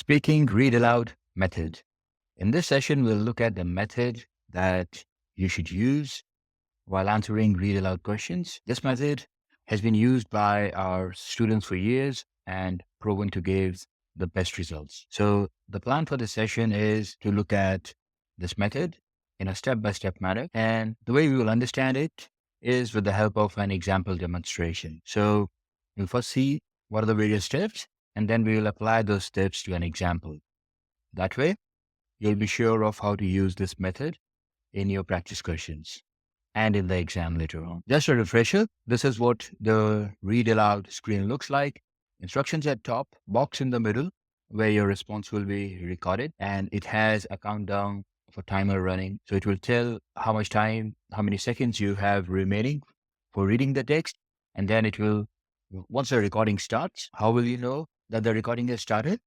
Speaking Read Aloud method. In this session, we'll look at the method that you should use while answering read aloud questions. This method has been used by our students for years and proven to give the best results. So the plan for this session is to look at this method in a step-by-step manner. And the way we will understand it is with the help of an example demonstration. So we'll first see what are the various steps, and then we will apply those steps to an example. That way, you'll be sure of how to use this method in your practice questions and in the exam later on. Just a refresher, this is what the read aloud screen looks like. Instructions at top, box in the middle where your response will be recorded, and it has a countdown of a timer running. So it will tell how much time, how many seconds you have remaining for reading the text, and then it will, once the recording starts, how will you know that the recording has started?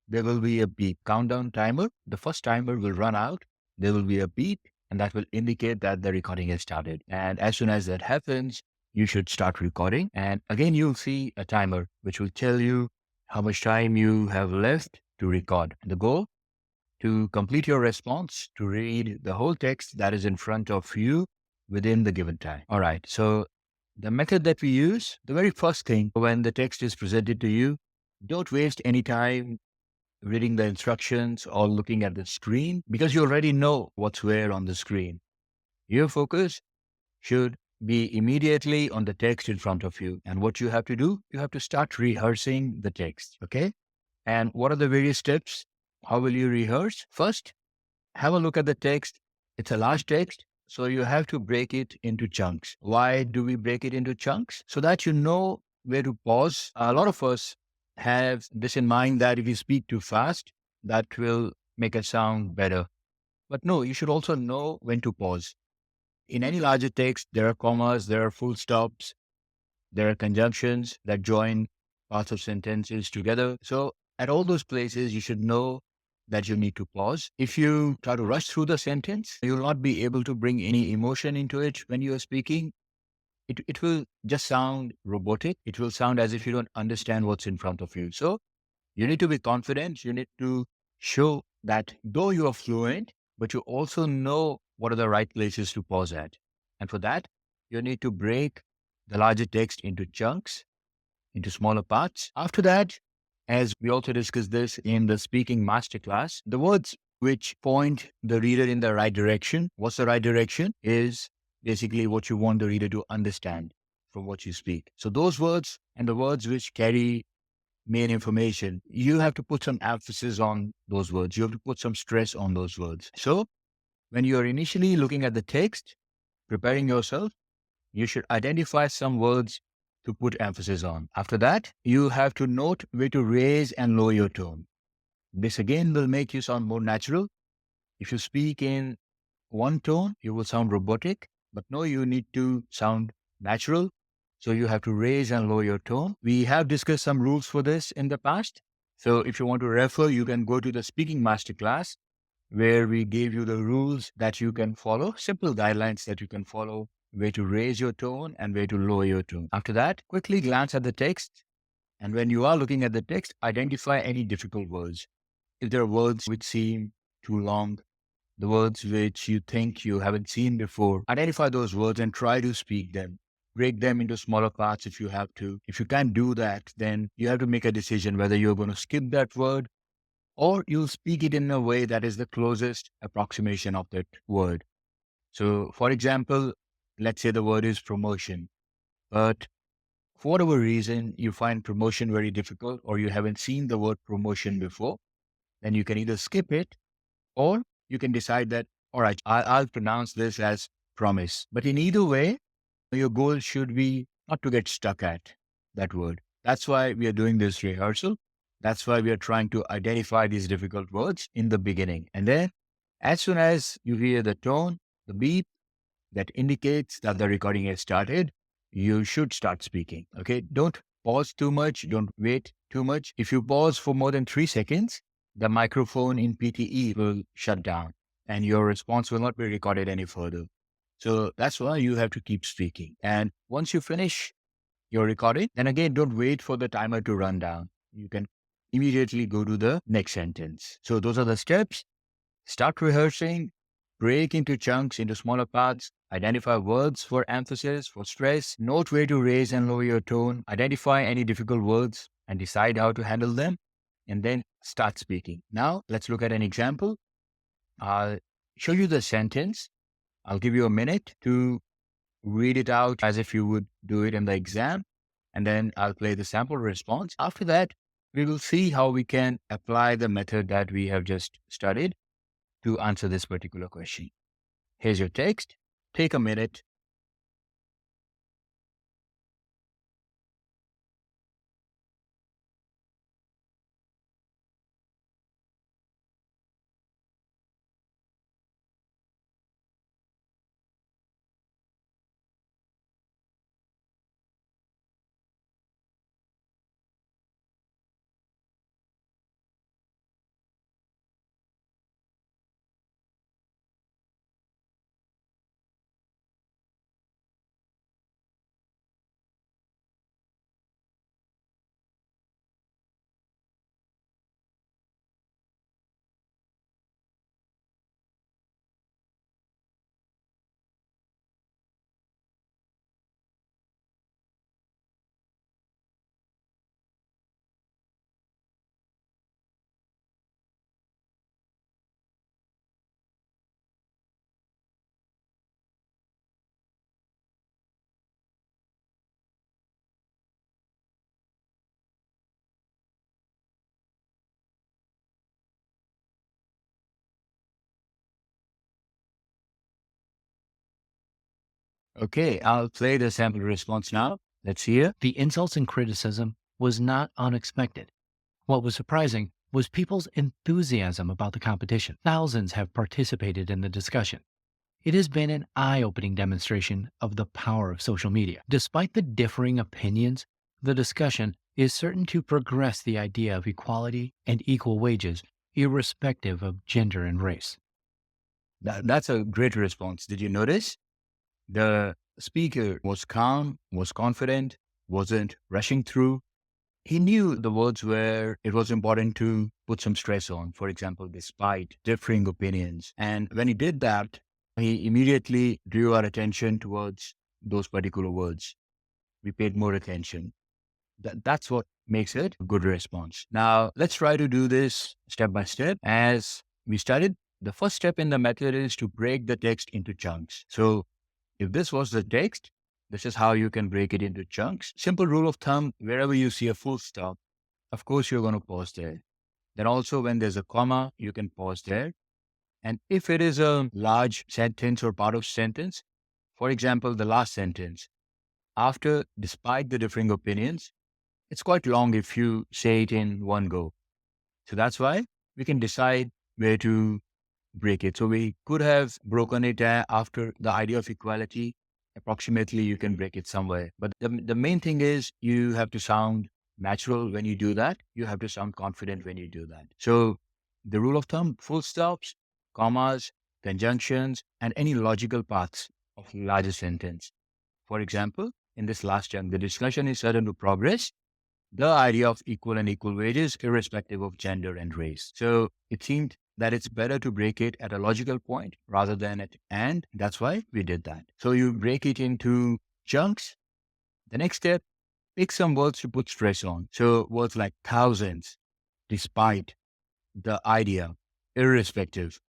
There will be a beep, countdown timer. The first timer will run out. There will be a beep, and that will indicate that the recording has started. And as soon as that happens, you should start recording. And again, you'll see a timer, which will tell you how much time you have left to record. The goal, to complete your response, to read the whole text that is in front of you within the given time. All right. So the method that we use, the very first thing when the text is presented to you, don't waste any time reading the instructions or looking at the screen, because you already know what's where on the screen. Your focus should be immediately on the text in front of you. And what you have to do, you have to start rehearsing the text. Okay. And what are the various steps? How will you rehearse? First, have a look at the text. It's a large text, so you have to break it into chunks. Why do we break it into chunks? So that you know where to pause. A lot of us have this in mind that if you speak too fast, that will make it sound better. But no, you should also know when to pause. In any larger text, there are commas, there are full stops, there are conjunctions that join parts of sentences together. So at all those places, you should know that you need to pause. If you try to rush through the sentence, you'll not be able to bring any emotion into it when you are speaking. It will just sound robotic. It will sound as if you don't understand what's in front of you. So you need to be confident. You need to show that though you are fluent, but you also know what are the right places to pause at. And for that, you need to break the larger text into chunks, into smaller parts. After that, as we also discussed this in the speaking masterclass, the words which point the reader in the right direction. What's the right direction? Is basically what you want the reader to understand from what you speak. So those words and the words which carry main information, you have to put some emphasis on those words. You have to put some stress on those words. So when you're initially looking at the text, preparing yourself, you should identify some words to put emphasis on. After that, you have to note where to raise and lower your tone. This again will make you sound more natural. If you speak in one tone, you will sound robotic, but no, you need to sound natural. So you have to raise and lower your tone. We have discussed some rules for this in the past. So if you want to refer, you can go to the speaking masterclass where we gave you the rules that you can follow, simple guidelines that you can follow, where to raise your tone and where to lower your tone. After that, quickly glance at the text. And when you are looking at the text, identify any difficult words. If there are words which seem too long, the words which you think you haven't seen before, identify those words and try to speak them. Break them into smaller parts if you have to. If you can't do that, then you have to make a decision whether you're going to skip that word or you'll speak it in a way that is the closest approximation of that word. So, for example, let's say the word is promotion, but for whatever reason, you find promotion very difficult or you haven't seen the word promotion before, then you can either skip it or you can decide that, all right, I'll pronounce this as promise. But in either way, your goal should be not to get stuck at that word. That's why we are doing this rehearsal. That's why we are trying to identify these difficult words in the beginning. And then as soon as you hear the tone, the beep that indicates that the recording has started, you should start speaking. Okay. Don't pause too much. Don't wait too much. If you pause for more than 3 seconds, the microphone in PTE will shut down and your response will not be recorded any further. So that's why you have to keep speaking. And once you finish your recording, then again, don't wait for the timer to run down. You can immediately go to the next sentence. So those are the steps. Start rehearsing, break into chunks, into smaller parts, identify words for emphasis, for stress, note where to raise and lower your tone, identify any difficult words and decide how to handle them, and then start speaking. Now, let's look at an example. I'll show you the sentence. I'll give you a minute to read it out as if you would do it in the exam, and then I'll play the sample response. After that, we will see how we can apply the method that we have just studied to answer this particular question. Here's your text. Take a minute. Okay, I'll play the sample response now. Let's hear. The insults and criticism was not unexpected. What was surprising was people's enthusiasm about the competition. Thousands have participated in the discussion. It has been an eye-opening demonstration of the power of social media. Despite the differing opinions, the discussion is certain to progress the idea of equality and equal wages, irrespective of gender and race. That's a great response. Did you notice? The speaker was calm, was confident, wasn't rushing through. He knew the words where it was important to put some stress on, for example, despite differing opinions. And when he did that, he immediately drew our attention towards those particular words. We paid more attention. That's what makes it a good response. Now, let's try to do this step by step. As we studied, the first step in the method is to break the text into chunks. So if this was the text, this is how you can break it into chunks. Simple rule of thumb, wherever you see a full stop, of course, you're going to pause there. Then also when there's a comma, you can pause there. And if it is a large sentence or part of sentence, for example, the last sentence, after, despite the differing opinions, it's quite long if you say it in one go. So that's why we can decide where to break it. So we could have broken it after the idea of equality. Approximately, you can break it somewhere. But the main thing is you have to sound natural when you do that. You have to sound confident when you do that. So the rule of thumb, full stops, commas, conjunctions, and any logical paths of larger sentence. For example, in this last chunk, the discussion is certain to progress the idea of equal and equal wages, irrespective of gender and race. So it seemed that it's better to break it at a logical point rather than at and. That's why we did that. So you break it into chunks. The next step, pick some words to put stress on. So words like thousands, despite, the idea, irrespective.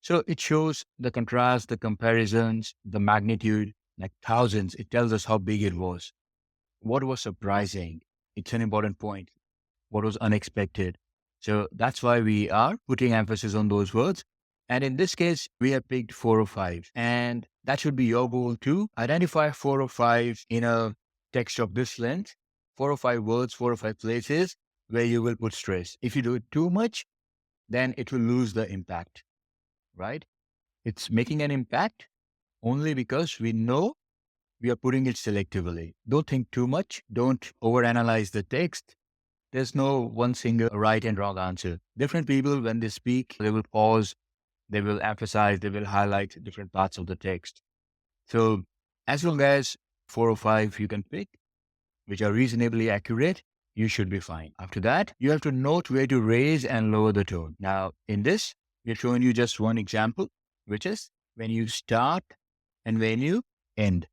So it shows the contrast, the comparisons, the magnitude, like thousands. It tells us how big it was. What was surprising? It's an important point. What was unexpected? So that's why we are putting emphasis on those words. And in this case, we have picked 4 or 5. And that should be your goal too. Identify 4 or 5 in a text of this length, 4 or 5 words, 4 or 5 places where you will put stress. If you do it too much, then it will lose the impact, right? It's making an impact only because we know we are putting it selectively. Don't think too much. Don't overanalyze the text. There's no one single right and wrong answer. Different people, when they speak, they will pause, they will emphasize, they will highlight different parts of the text. So as long as 4 or 5 you can pick, which are reasonably accurate, you should be fine. After that, you have to note where to raise and lower the tone. Now, in this, we're showing you just one example, which is when you start and when you end.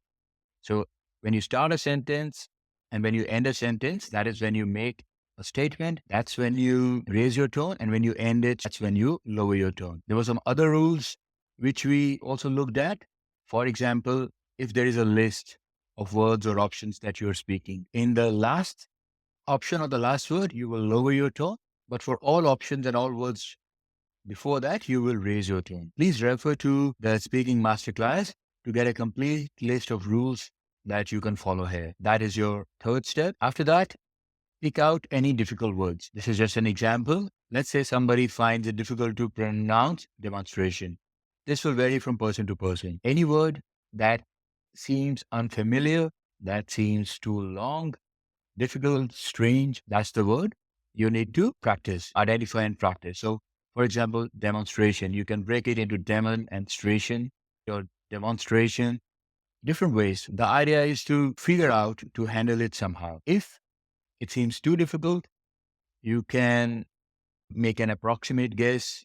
So when you start a sentence and when you end a sentence, that is when you make a statement. That's when you raise your tone. And when you end it, that's when you lower your tone. There were some other rules which we also looked at. For example, if there is a list of words or options that you're speaking, in the last option or the last word, you will lower your tone. But for all options and all words before that, you will raise your tone. Please refer to the speaking masterclass to get a complete list of rules that you can follow here. That is your third step. After that, pick out any difficult words. This is just an example. Let's say somebody finds it difficult to pronounce demonstration. This will vary from person to person. Any word that seems unfamiliar, that seems too long, difficult, strange, that's the word. You need to practice, identify and practice. So, for example, demonstration, you can break it into demon and stration, your demonstration, different ways. The idea is to figure out to handle it somehow. If it seems too difficult, you can make an approximate guess,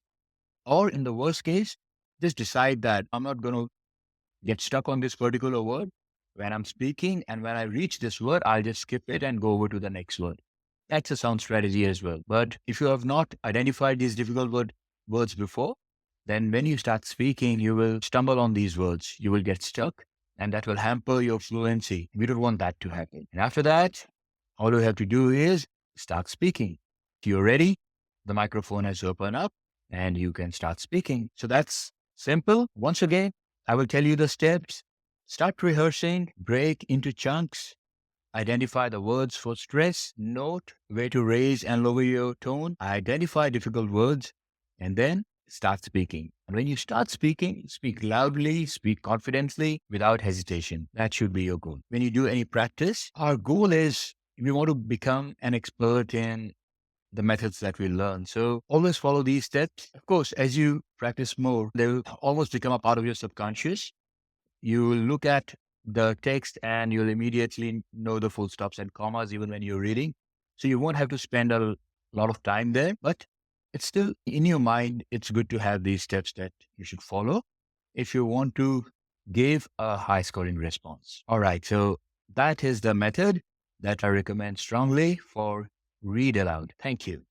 or in the worst case, just decide that I'm not going to get stuck on this particular word when I'm speaking. And when I reach this word, I'll just skip it and go over to the next word. That's a sound strategy as well. But if you have not identified these difficult words before, then when you start speaking, you will stumble on these words. You will get stuck and that will hamper your fluency. We don't want that to happen. And after that, all you have to do is start speaking. If you're ready, the microphone has opened up and you can start speaking. So that's simple. Once again, I will tell you the steps. Start rehearsing, break into chunks, identify the words for stress, note where to raise and lower your tone, identify difficult words, and then start speaking. And when you start speaking, speak loudly, speak confidently, without hesitation. That should be your goal. When you do any practice, our goal is we want to become an expert in the methods that we learn. So always follow these steps. Of course, as you practice more, they will almost become a part of your subconscious. You will look at the text and you'll immediately know the full stops and commas even when you're reading. So you won't have to spend a lot of time there, but it's still in your mind. It's good to have these steps that you should follow if you want to give a high scoring response. All right. So that is the method that I recommend strongly for read aloud. Thank you.